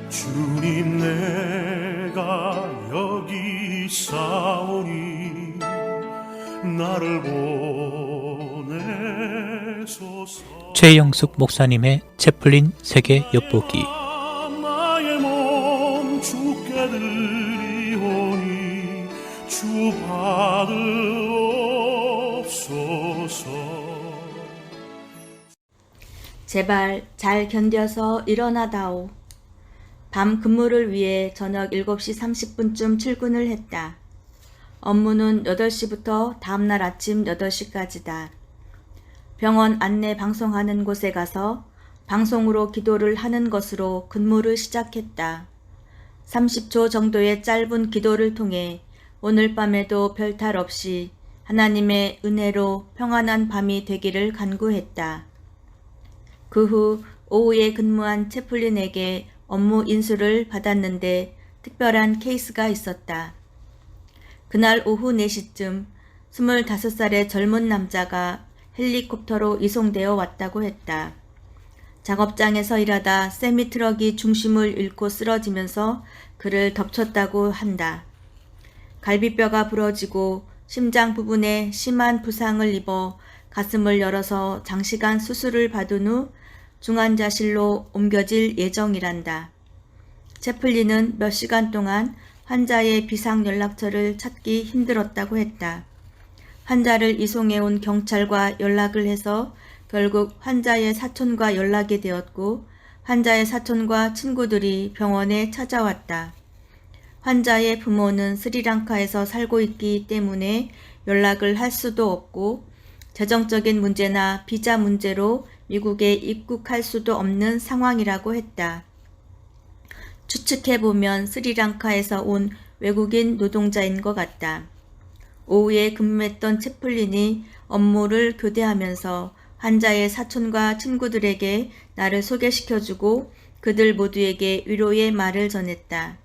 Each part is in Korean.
주님 내가 여기 있사오니 나를 보내소서. 최영숙 목사님의 채플린 세계 엿보기. 나의 몸 주께 드리오니 주 받으옵소서. 제발 잘 견뎌서 일어나다오. 밤 근무를 위해 저녁 7시 30분쯤 출근을 했다. 업무는 8시부터 다음날 아침 8시까지다. 병원 안내 방송하는 곳에 가서 방송으로 기도를 하는 것으로 근무를 시작했다. 30초 정도의 짧은 기도를 통해 오늘 밤에도 별탈 없이 하나님의 은혜로 평안한 밤이 되기를 간구했다. 그 후 오후에 근무한 채플린에게 업무 인수를 받았는데 특별한 케이스가 있었다. 그날 오후 4시쯤 25살의 젊은 남자가 헬리콥터로 이송되어 왔다고 했다. 작업장에서 일하다 세미트럭이 중심을 잃고 쓰러지면서 그를 덮쳤다고 한다. 갈비뼈가 부러지고 심장 부분에 심한 부상을 입어 가슴을 열어서 장시간 수술을 받은 후 중환자실로 옮겨질 예정이란다. 채플린은 몇 시간 동안 환자의 비상 연락처를 찾기 힘들었다고 했다. 환자를 이송해온 경찰과 연락을 해서 결국 환자의 사촌과 연락이 되었고 환자의 사촌과 친구들이 병원에 찾아왔다. 환자의 부모는 스리랑카에서 살고 있기 때문에 연락을 할 수도 없고 재정적인 문제나 비자 문제로 미국에 입국할 수도 없는 상황이라고 했다. 추측해보면 스리랑카에서 온 외국인 노동자인 것 같다. 오후에 근무했던 채플린이 업무를 교대하면서 환자의 사촌과 친구들에게 나를 소개시켜주고 그들 모두에게 위로의 말을 전했다.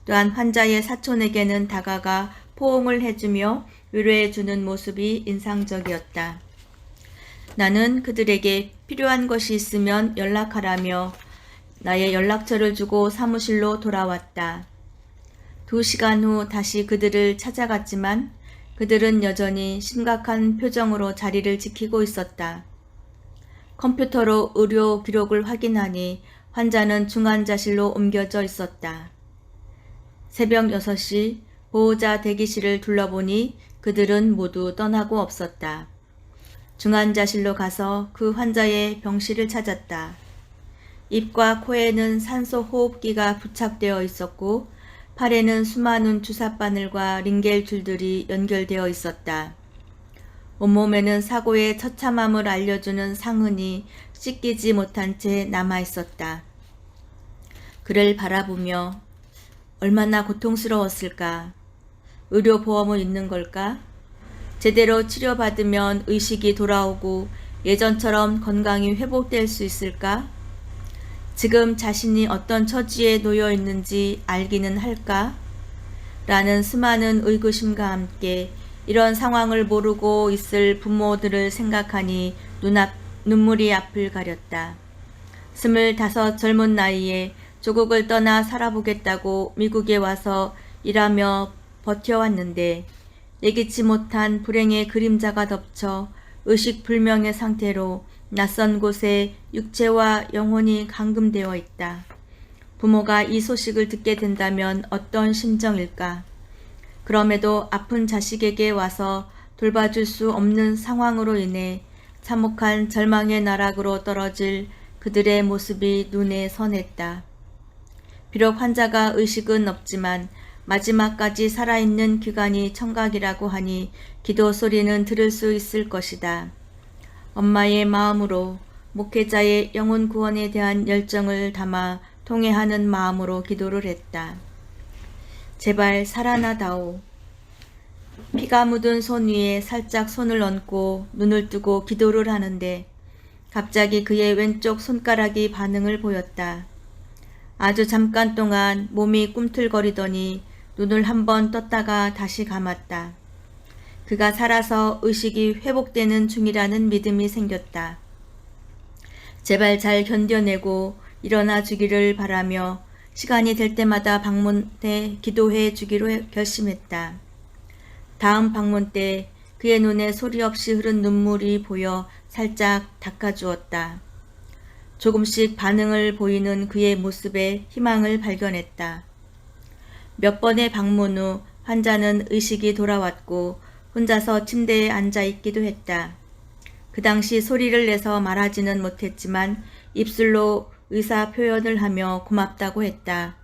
또한 환자의 사촌에게는 다가가 포옹을 해주며 위로해주는 모습이 인상적이었다. 나는 그들에게 필요한 것이 있으면 연락하라며 나의 연락처를 주고 사무실로 돌아왔다. 2시간 후 다시 그들을 찾아갔지만 그들은 여전히 심각한 표정으로 자리를 지키고 있었다. 컴퓨터로 의료 기록을 확인하니 환자는 중환자실로 옮겨져 있었다. 새벽 6시 보호자 대기실을 둘러보니 그들은 모두 떠나고 없었다. 중환자실로 가서 그 환자의 병실을 찾았다. 입과 코에는 산소 호흡기가 부착되어 있었고 팔에는 수많은 주사바늘과 링겔 줄들이 연결되어 있었다. 온몸에는 사고의 처참함을 알려주는 상흔이 씻기지 못한 채 남아있었다. 그를 바라보며 얼마나 고통스러웠을까? 의료보험은 있는 걸까? 제대로 치료받으면 의식이 돌아오고 예전처럼 건강이 회복될 수 있을까? 지금 자신이 어떤 처지에 놓여 있는지 알기는 할까? 라는 수많은 의구심과 함께 이런 상황을 모르고 있을 부모들을 생각하니 눈물이 앞을 가렸다. 25 젊은 나이에 조국을 떠나 살아보겠다고 미국에 와서 일하며 버텨왔는데 예기치 못한 불행의 그림자가 덮쳐 의식불명의 상태로 낯선 곳에 육체와 영혼이 감금되어 있다. 부모가 이 소식을 듣게 된다면 어떤 심정일까? 그럼에도 아픈 자식에게 와서 돌봐줄 수 없는 상황으로 인해 참혹한 절망의 나락으로 떨어질 그들의 모습이 눈에 선했다. 비록 환자가 의식은 없지만 마지막까지 살아있는 기간이 청각이라고 하니 기도 소리는 들을 수 있을 것이다. 엄마의 마음으로 목회자의 영혼 구원에 대한 열정을 담아 통회하는 마음으로 기도를 했다. 제발 살아나다오. 피가 묻은 손 위에 살짝 손을 얹고 눈을 뜨고 기도를 하는데 갑자기 그의 왼쪽 손가락이 반응을 보였다. 아주 잠깐 동안 몸이 꿈틀거리더니 눈을 한번 떴다가 다시 감았다. 그가 살아서 의식이 회복되는 중이라는 믿음이 생겼다. 제발 잘 견뎌내고 일어나 주기를 바라며 시간이 될 때마다 방문해 기도해 주기로 결심했다. 다음 방문 때 그의 눈에 소리 없이 흐른 눈물이 보여 살짝 닦아주었다. 조금씩 반응을 보이는 그의 모습에 희망을 발견했다. 몇 번의 방문 후 환자는 의식이 돌아왔고 혼자서 침대에 앉아 있기도 했다. 그 당시 소리를 내서 말하지는 못했지만 입술로 의사 표현을 하며 고맙다고 했다.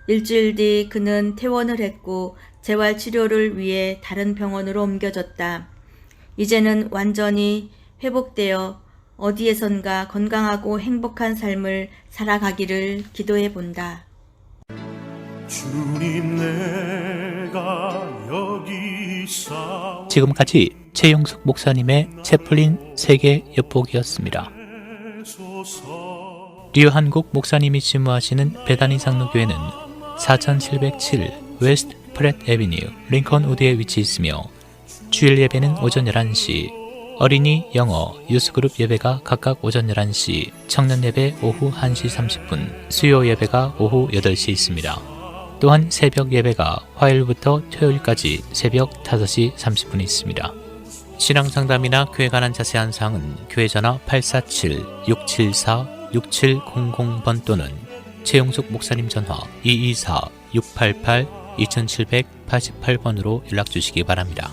일주일 뒤 그는 퇴원을 했고 재활치료를 위해 다른 병원으로 옮겨졌다. 이제는 완전히 회복되어 어디에선가 건강하고 행복한 삶을 살아가기를 기도해 본다. 주님 내가 여기 있사오니 지금까지 최영숙 목사님의 채플린 세계 엿보기였습니다. 류한국 목사님이 지무하시는 베다니 장로교회는 4707 웨스트 프렛 애비뉴 링컨 우드에 위치해 있으며 주일 예배는 오전 11시, 어린이, 영어, 유스그룹 예배가 각각 오전 11시, 청년 예배 오후 1시 30분, 수요 예배가 오후 8시에 있습니다. 또한 새벽 예배가 화요일부터 토요일까지 새벽 5시 30분에 있습니다. 신앙 상담이나 교회 관한 자세한 사항은 교회 전화 847-674-6700번 또는 최용숙 목사님 전화 224-688-2788번으로 연락 주시기 바랍니다.